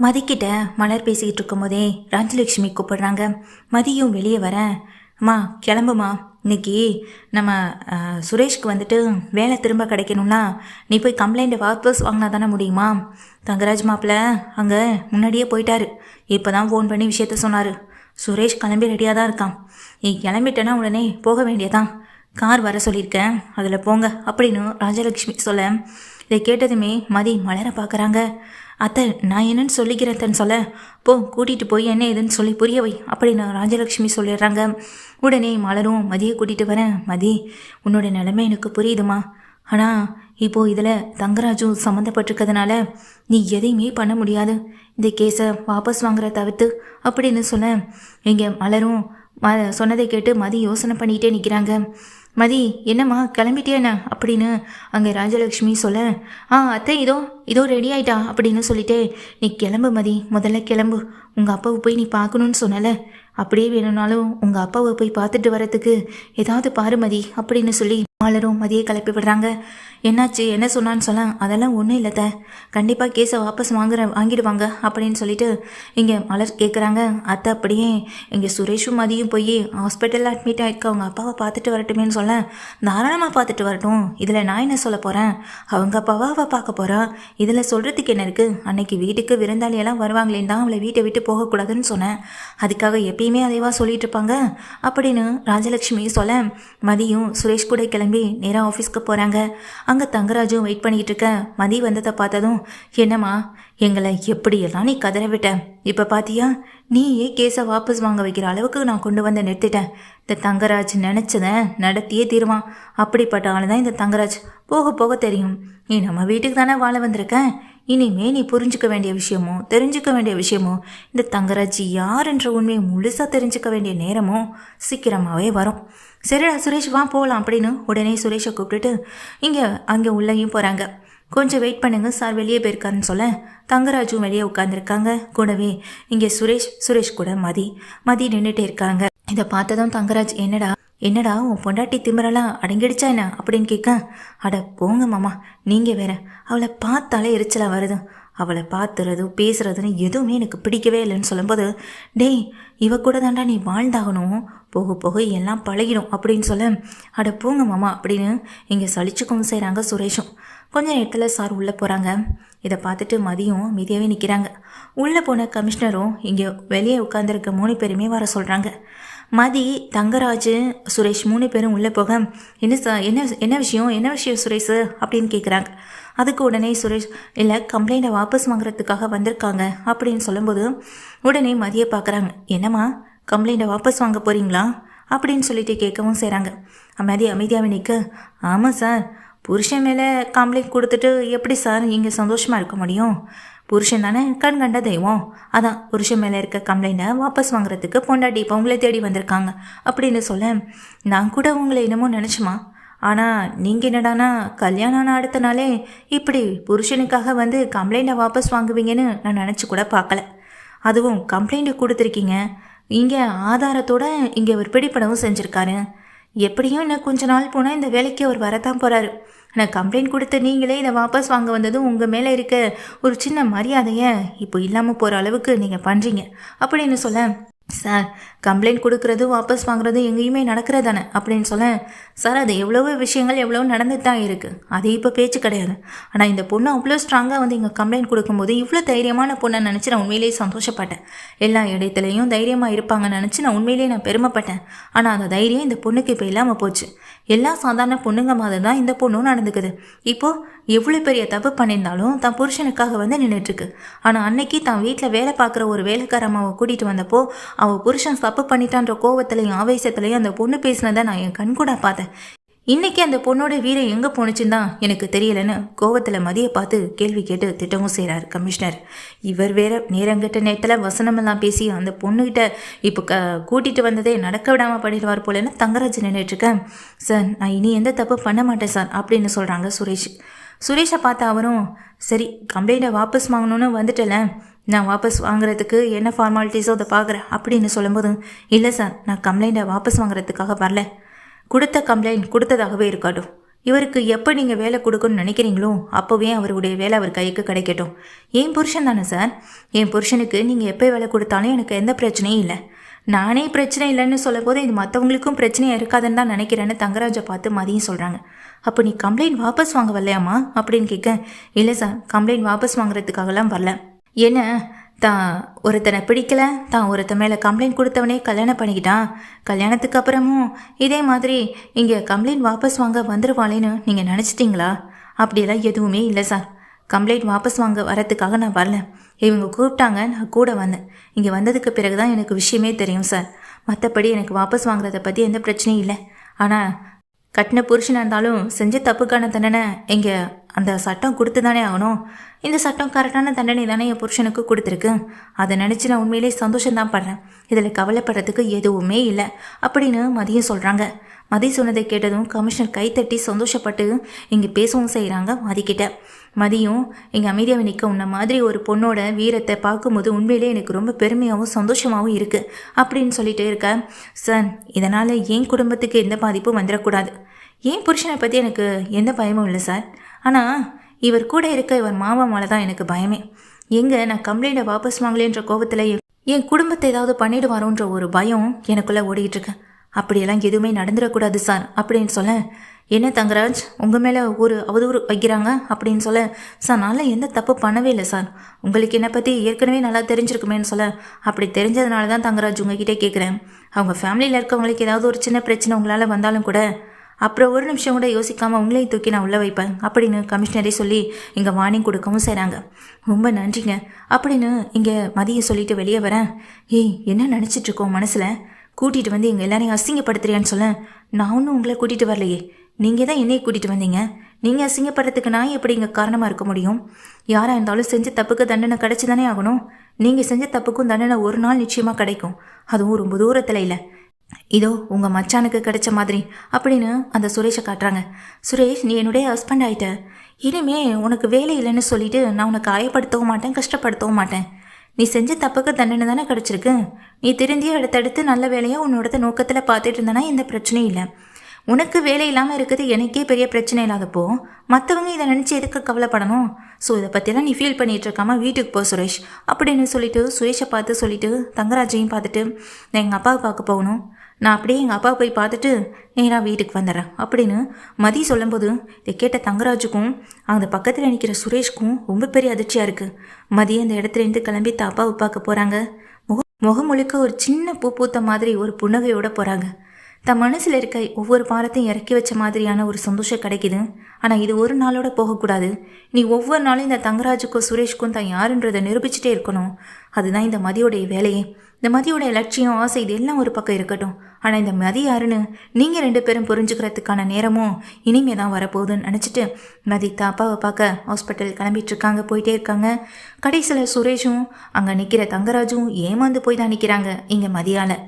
மதிக்கிட்ட மலர் பேசிக்கிட்டு இருக்கும்போதே ராஜலட்சுமி கூப்பிடுறாங்க. மதியும் வெளியே வர, அம்மா கிளம்புமா, இன்னைக்கு நம்ம சுரேஷ்க்கு வந்துட்டு வேலை திரும்ப கிடைக்கணும்னா நீ போய் கம்ப்ளைண்ட்டை வாபஸ் வாங்கினா தானே முடியுமா? தங்கராஜ் மாப்பிள்ள அங்கே முன்னாடியே போயிட்டாரு. இப்போ தான் ஃபோன் பண்ணி விஷயத்த சொன்னார். சுரேஷ் கிளம்பி ரெடியாக தான் இருக்கான். நீ கிளம்பிட்டேன்னா உடனே போக வேண்டியதான். கார் வர சொல்லியிருக்கேன், அதில் போங்க அப்படின்னு ராஜலட்சுமி சொல்ல, இதை கேட்டதுமே மதி மலரை பார்க்குறாங்க. அத்தை நான் என்னன்னு சொல்லிக்கிறேன் சொல்ல, போ கூட்டிகிட்டு போய் என்ன ஏதுன்னு சொல்லி புரிய வை அப்படின்னு ராஜலட்சுமி சொல்லிடுறாங்க. உடனே மலரும் மதியை கூட்டிகிட்டு வரேன். மதி உன்னோட நிலைமை எனக்கு புரியுதுமா, ஆனால் இப்போது இதில் தங்கராஜும் சம்மந்தப்பட்டிருக்கிறதுனால நீ எதையுமே பண்ண முடியாது, இந்த கேஸை வாபஸ் வாங்குற தவிர்த்து அப்படின்னு சொல்ல, இங்கே மலரும் சொன்னதை கேட்டு மதி யோசனை பண்ணிகிட்டே நிற்கிறாங்க. மதி என்னம்மா கிளம்பிட்டே என்ன அப்படின்னு அங்கே ராஜலட்சுமி சொல்ல, அத்தை இதோ ரெடி ஆயிட்டா அப்படின்னு சொல்லிட்டு, நீ கிளம்பு மதி, முதல்ல கிளம்பு. உங்கள் அப்பாவை போய் நீ பார்க்கணுன்னு சொன்னல, அப்படியே வேணும்னாலும் உங்கள் அப்பாவை போய் பார்த்துட்டு வரத்துக்கு ஏதாவது பாரு மதி அப்படின்னு சொல்லி மலரும் மதியை கிளப்பி விடுறாங்க. என்னாச்சு, என்ன சொன்னான்னு சொல்ல, அதெல்லாம் ஒன்றும் இல்லைத்த, கண்டிப்பாக கேஸை வாபஸ் வாங்கிடுவாங்க அப்படின்னு சொல்லிட்டு இங்கே மலர் கேட்குறாங்க. அத்தை அப்படியே இங்கே சுரேஷும் மதியும் போய் ஹாஸ்பிட்டலில் அட்மிட் ஆகிருக்க அவங்க அப்பாவை பார்த்துட்டு வரட்டுமேன்னு சொல்ல, தாராளமாக பார்த்துட்டு வரட்டும், இதில் நான் என்ன சொல்ல போகிறேன், அவங்க அப்பாவை அவள் பார்க்க போகிறான், இதில் சொல்கிறதுக்கு என்ன இருக்குது, அன்னைக்கு வீட்டுக்கு விருந்தாளியெல்லாம் வருவாங்களேன்னு தான் அவளை வீட்டை விட்டு போகக்கூடாதுன்னு சொன்னேன், அதுக்காக எப்பயுமே அதைவா சொல்லிட்டு இருப்பாங்க அப்படின்னு ராஜலட்சுமி சொல்ல, மதியும் சுரேஷ் கூட கிளம்பி நேராக ஆஃபீஸ்க்கு போகிறாங்க. அங்கே தங்கராஜும் வெயிட் பண்ணிக்கிட்டு இருக்க. மதி வந்ததை பார்த்ததும், என்னம்மா எங்களை எப்படியெல்லாம் நீ கதற விட்ட, இப்போ பார்த்தியா நீயே கேஸை வாபஸ் வாங்க வைக்கிற அளவுக்கு நான் கொண்டு வந்து நிறுத்திட்டேன். இந்த தங்கராஜ் நினச்சதை நடத்தியே தீருவான். அப்படிப்பட்ட ஆள் தான் இந்த தங்கராஜ். போக போக தெரியும், நீ நம்ம வீட்டுக்கு தானே வாழ வந்திருக்க, இனிமே நீ புரிஞ்சுக்க வேண்டிய விஷயமோ தெரிஞ்சுக்க வேண்டிய விஷயமோ இந்த தங்கராஜ் யாருன்ற உண்மையை முழுசாக தெரிஞ்சுக்க வேண்டிய நேரமும் சீக்கிரமாகவே வரும். சரிடா சுரேஷ் வா போகலாம் அப்படின்னு உடனே சுரேஷை கூப்பிட்டுட்டு அங்கே உள்ளேயும் போகிறாங்க. கொஞ்சம் வெயிட் பண்ணுங்க சார், வெளியே போயிருக்காருன்னு சொல்ல, தங்கராஜும் வெளியே உட்காந்துருக்காங்க. கூடவே இங்கே சுரேஷ் கூட மதி நின்றுட்டே இருக்காங்க. இதை பார்த்ததும் தங்கராஜ், என்னடா உன் பொண்டாட்டி திமிரெல்லாம் அடங்கிடுச்சா என்ன அப்படின்னு கேட்க, அட போங்க மாமா, நீங்கள் வேற, அவளை பார்த்தாலே எரிச்சலாக வருது, அவளை பார்த்துறது பேசுறதுன்னு எதுவுமே எனக்கு பிடிக்கவே இல்லைன்னு சொல்லும்போது, டேய் இவ கூட தாண்டா நீ வாழ்ந்தாகணும், போக போக எல்லாம் பழகிடும் அப்படின்னு சொல்ல, அட போங்க மாமா அப்படின்னு இங்கே சலிச்சுக்கவும் செய்கிறாங்க சுரேஷும். கொஞ்சம் நேரத்தில் சார் உள்ளே போகிறாங்க. இதை பார்த்துட்டு மதியம் மீதியாகவே நிற்கிறாங்க. உள்ளே போன கமிஷனரும் இங்கே வெளியே உட்காந்துருக்க 3 பேருமே வர சொல்கிறாங்க. மதி, தங்கராஜ், சுரேஷ் 3 பேரும் உள்ளே போக, என்ன சார் என்ன விஷயம் சுரேஷ் அப்படின்னு கேட்குறாங்க. அதுக்கு உடனே சுரேஷ், இல்லை கம்ப்ளைண்ட்டை வாபஸ் வாங்குறதுக்காக வந்திருக்காங்க அப்படின்னு சொல்லும்போது உடனே மதியை பார்க்குறாங்க. என்னம்மா கம்ப்ளைண்ட்டை வாபஸ் வாங்க போகிறீங்களா அப்படின்னு சொல்லிட்டு கேட்கவும் செய்கிறாங்க. அமைதியாக நிற்க, ஆமாம் சார், புருஷன் மேலே கம்ப்ளைண்ட் கொடுத்துட்டு எப்படி சார் இங்கே சந்தோஷமாக இருக்க முடியும், புருஷன் தானே கண் கண்ட தெய்வம், அதான் புருஷன் மேலே இருக்க கம்ப்ளைண்ட்டை வாபஸ் வாங்குறதுக்கு பொண்டாட்டி இப்போ உங்களை தேடி வந்திருக்காங்க அப்படின்னு சொல்ல, நான் கூட உங்களை என்னமோ நினச்சோமா, ஆனால் நீங்கள் என்னடானா கல்யாணம் ஆன அடுத்த நாளே இப்படி புருஷனுக்காக வந்து கம்ப்ளைண்ட்டை வாபஸ் வாங்குவீங்கன்னு நான் நினச்சி கூட பார்க்கல, அதுவும் கம்ப்ளைண்ட்டு கொடுத்துருக்கீங்க, இங்கே ஆதாரத்தோடு இங்கே ஒரு பிடிப்படவும் செஞ்சுருக்காரு, எப்படியும் இன்னும் கொஞ்ச நாள் போனால் இந்த வேலைக்கு அவர் வரத்தான் போகிறாரு, ஆனால் கம்ப்ளைண்ட் கொடுத்த நீங்களே இதை வாபஸ் வாங்க வந்ததும் உங்கள் மேலே இருக்க ஒரு சின்ன மரியாதையை இப்போ இல்லாமல் போகிற அளவுக்கு நீங்கள் பண்ணுறீங்க அப்படின்னு சொல்ல, சார் கம்ப்ளைண்ட் கொடுக்குறது வாபஸ் வாங்குறது எங்கேயுமே நடக்கிறது தானே அப்படின்னு சொல்ல, சார் அது எவ்வளவோ நடந்துட்டு தான் இருக்குது, அது இப்போ பேச்சு கிடையாது, ஆனால் இந்த பொண்ணு அவ்வளோ ஸ்ட்ராங்காக வந்து இங்கே கம்ப்ளைண்ட் கொடுக்கும்போது இவ்வளோ தைரியமான பொண்ணை நினச்சி நான் உண்மையிலேயே சந்தோஷப்பட்டேன், எல்லா இடத்துலையும் தைரியமாக இருப்பாங்கன்னு நினச்சி நான் உண்மையிலேயே நான் பெருமைப்பட்டேன், ஆனால் அந்த தைரியம் இந்த பொண்ணுக்கு இப்போ இல்லாமல் போச்சு, எல்லா சாதாரண பொண்ணுங்க மாதிரி தான் இந்த பொண்ணும் நடந்துக்குது, இப்போது எவ்வளோ பெரிய தப்பு பண்ணியிருந்தாலும் தான் புருஷனுக்காக வந்து நின்றுட்டுருக்கு, ஆனால் அன்னைக்கு தான் வீட்டில் வேலை பார்க்குற ஒரு வேலைக்கார அம்மாவை கூட்டிகிட்டு வந்தப்போ அவள் புருஷன் தப்பு பண்ணிட்டான்ற கோவத்துலையும் ஆவேசத்துலையும் அந்த பொண்ணு பேசினதை நான் என் கண்கூட பார்த்தேன், இன்றைக்கி அந்த பொண்ணோட வீரம் எங்கே போணுச்சுன்னு தான் எனக்கு தெரியலைன்னு கோவத்தில் மதியை பார்த்து கேள்வி கேட்டு திட்டமும் செய்கிறார் கமிஷனர். இவர் வேற நேரங்கிட்ட நேரத்தில் வசனமெல்லாம் பேசி அந்த பொண்ணுக்கிட்ட இப்போ கூட்டிகிட்டு வந்ததே நடக்க விடாமல் பண்ணிடுவார் போலன்னு தங்கராஜ் நின்றுட்டுருக்கேன். சார் நான் இனி எந்த தப்பு பண்ண மாட்டேன் சார் அப்படின்னு சொல்கிறாங்க சுரேஷை பார்த்து அவரும், சரி கம்ப்ளைண்ட்டை வாபஸ் வாங்கணுன்னு வந்துட்டல, நான் வாபஸ் வாங்குறதுக்கு என்ன ஃபார்மாலிட்டிஸோ அதை பார்க்குறேன் அப்படின்னு சொல்லும்போது, இல்லை சார் நான் கம்ப்ளைண்ட்டை வாபஸ் வாங்குறதுக்காக வரல, கொடுத்த கம்ப்ளைண்ட் கொடுத்ததாகவே இருக்கட்டும், இவருக்கு எப்போ நீங்கள் வேலை கொடுக்கணும்னு நினைக்கிறீங்களோ அப்போவே அவருடைய வேலை அவர் கைக்கு கிடைக்கட்டும். என் புருஷன் தானே சார், என் புருஷனுக்கு நீங்கள் எப்போ வேலை கொடுத்தாலும் எனக்கு எந்த பிரச்சனையும் இல்லை. நானே பிரச்சனை இல்லைன்னு சொல்லும் போது இது மற்றவங்களுக்கும் பிரச்சனையாக இருக்காதுன்னு தான் நினைக்கிறேன்னு தங்கராஜை பார்த்து மதியம் சொல்கிறாங்க. அப்போ நீ கம்ப்ளைண்ட் வாபஸ் வாங்க வரலையாம்மா அப்படின்னு கேட்க, இல்லை சார், கம்ப்ளைண்ட் வாபஸ் வாங்குறதுக்காகலாம் வரல. என்ன தான் ஒருத்தனை பிடிக்கல, தான் ஒருத்த மேலே கம்ப்ளைண்ட் கொடுத்தவனே கல்யாணம் பண்ணிக்கிட்டான். கல்யாணத்துக்கு அப்புறமும் இதே மாதிரி இங்கே கம்ப்ளைண்ட் வாபஸ் வாங்க வந்துடுவாளேன்னு நீங்கள் நினச்சிட்டிங்களா? அப்படியெல்லாம் எதுவுமே இல்லை சார். கம்ப்ளைண்ட் வாபஸ் வாங்க வரத்துக்காக நான் வரல. இவங்க கூப்பிட்டாங்க, நான் கூட வந்தேன். இங்கே வந்ததுக்கு பிறகு தான் எனக்கு விஷயமே தெரியும் சார். மற்றபடி எனக்கு வாபஸ் வாங்குறத பற்றி எந்த பிரச்சனையும் இல்லை. ஆனால் கட்டின புருஷனாக இருந்தாலும் செஞ்ச தப்புக்கான தண்டனை இங்கே அந்த சட்டம் கொடுத்து தானே ஆகணும். இந்த சட்டம் கரெக்டான தண்டனை தானே என் புருஷனுக்கு கொடுத்துருக்கு. அதை நினச்சி நான் உண்மையிலே சந்தோஷம்தான் படுறேன். இதில் கவலைப்படுறதுக்கு எதுவுமே இல்லை அப்படின்னு மதியம் சொல்கிறாங்க. மதி சொன்னதை கேட்டதும் கமிஷனர் கைத்தட்டி சந்தோஷப்பட்டு இங்கே பேசவும் செய்கிறாங்க மதிக்கிட்ட. மதியம் இங்கே அமைதியாக நிற்க, உன்ன மாதிரி ஒரு பொண்ணோட வீரத்தை பார்க்கும்போது உண்மையிலே எனக்கு ரொம்ப பெருமையாகவும் சந்தோஷமாகவும் இருக்குது அப்படின்னு சொல்லிட்டு இருக்க. சார், இதனால் என் குடும்பத்துக்கு எந்த பாதிப்பும் வந்துடக்கூடாது. என் புருஷனை பற்றி எனக்கு எந்த பயமும் இல்லை சார். ஆனால் இவர் கூட இருக்க இவர் மாமா மேலே தான் எனக்கு பயமே. எங்கே நான் கம்ப்ளைண்ட்டை வாபஸ் வாங்கலேன்ற கோபத்தில் என் குடும்பத்தை ஏதாவது பண்ணிடுவாரோன்ற ஒரு பயம் எனக்குள்ளே ஓடிக்கிட்டுருக்கு. அப்படியெல்லாம் எதுவுமே நடந்துடக்கூடாது சார் அப்படின்னு சொல்ல, என்ன தங்கராஜ், உங்கள் மேலே ஒரு அவதூறு வைக்கிறாங்க அப்படின்னு சொல்ல, சார் நான் எந்த தப்பு பண்ணவே இல்லை சார். உங்களுக்கு என்னை பற்றி ஏற்கனவே நல்லா தெரிஞ்சிருக்குமேன்னு சொல்ல, அப்படி தெரிஞ்சதுனால தான் தங்கராஜ் உங்ககிட்டே கேட்குறேன். அவங்க ஃபேமிலியில் இருக்கவங்களுக்கு ஏதாவது ஒரு சின்ன பிரச்சனை உங்களால் வந்தாலும் கூட அப்புறம் ஒரு நிமிஷம் கூட யோசிக்காமல் உங்களையும் தூக்கி நான் உள்ளே வைப்பேன் அப்படின்னு கமிஷனரே சொல்லி இங்கே வார்னிங் கொடுக்கவும் செய்கிறாங்க. ரொம்ப நன்றிங்க அப்படின்னு இங்கே மதியம் சொல்லிட்டு வெளியே வரேன். ஏய், என்ன நினச்சிட்ருக்கோம் மனசில்? கூட்டிகிட்டு வந்து எங்கள் எல்லாரையும் அசிங்கப்படுத்துறியான்னு சொல்ல, நான் ஒன்றும் உங்களை கூட்டிகிட்டு வரலையே, நீங்கள் தான் என்னையை கூட்டிகிட்டு வந்தீங்க. நீங்கள் அசிங்கப்படுறதுக்கு நான் எப்படி இங்கே காரணமாக இருக்க முடியும்? யாராக இருந்தாலும் செஞ்ச தப்புக்கு தண்டனை கிடச்சி தானே ஆகணும். நீங்கள் செஞ்ச தப்புக்கும் தண்டனை ஒரு நாள் நிச்சயமாக கிடைக்கும், அதுவும் ரொம்ப தூரத்தில் இல்லை. இதோ உங்கள் மச்சானுக்கு கிடைச்ச மாதிரி அப்படின்னு அந்த சுரேஷை காட்டுறாங்க. சுரேஷ், நீ என்னுடைய ஹஸ்பண்ட் ஆகிட்ட. இனிமே உனக்கு வேலை இல்லைன்னு சொல்லிட்டு நான் உனக்கு காயப்படுத்தவும் மாட்டேன், கஷ்டப்படுத்தவும் மாட்டேன். நீ செஞ்ச தப்புக்கு தண்டனை தானே கிடச்சிருக்கு. நீ திருந்தியே அடுத்தடுத்து நல்ல வேலையாக உன்னோட நோக்கத்தில் பார்த்துட்டு இருந்தனா எந்த பிரச்சனையும் இல்லை. உனக்கு வேலை இல்லாமல் இருக்குது எனக்கே பெரிய பிரச்சனை இல்லாதப்போ மற்றவங்க இதை நினச்சி எதுக்கு கவலைப்படணும்? ஸோ இதை பற்றியெல்லாம் நீ ஃபீல் பண்ணிகிட்டு இருக்காமல் வீட்டுக்கு போ சுரேஷ் அப்படின்னு சொல்லிட்டு சுரேஷை பார்த்து சொல்லிவிட்டு தங்கராஜையும் பார்த்துட்டு, நான் எங்கள் அப்பாவை பார்க்க போகணும், நான் அப்படியே எங்கள் அப்பாவை போய் பார்த்துட்டு நேராக வீட்டுக்கு வந்துடுறேன் அப்படின்னு மதி சொல்லும்போது இதை கேட்ட தங்கராஜுக்கும் அந்த பக்கத்தில் நிற்கிற சுரேஷ்க்கும் ரொம்ப பெரிய அதிர்ச்சியாக இருக்குது. மதி அந்த இடத்துலேருந்து கிளம்பி அப்பாவை பார்க்க போகிறாங்க. முகம் முழுக்க ஒரு சின்ன பூ பூத்த மாதிரி ஒரு புன்னகையோடு போகிறாங்க. தன் மனசில் இருக்க ஒவ்வொரு பாரத்தையும் இறக்கி வச்ச மாதிரியான ஒரு சந்தோஷம் கிடைக்குது. ஆனால் இது ஒரு நாளோட போகக்கூடாது. நீ ஒவ்வொரு நாளும் இந்த தங்கராஜுக்கும் சுரேஷ்க்கும் தான் யாருன்றதை நிரூபிச்சுட்டே இருக்கணும். அதுதான் இந்த மதியோடைய வேலையே. இந்த மதியோடைய லட்சியம், ஆசை, இது எல்லாம் ஒரு பக்கம் இருக்கட்டும். ஆனால் இந்த மதி யாருன்னு நீங்கள் 2 பேரும் புரிஞ்சுக்கிறதுக்கான நேரமும் இனிமே தான் வரப்போகுதுன்னு நினச்சிட்டு மதி அப்பாவை பார்க்க ஹாஸ்பிட்டல் கிளம்பிட்டு இருக்காங்க, போயிட்டே இருக்காங்க. கடைசியில் சுரேஷும் அங்கே நிற்கிற தங்கராஜும் ஏமாந்து போய் தான் நிற்கிறாங்க இங்கே மதியால்.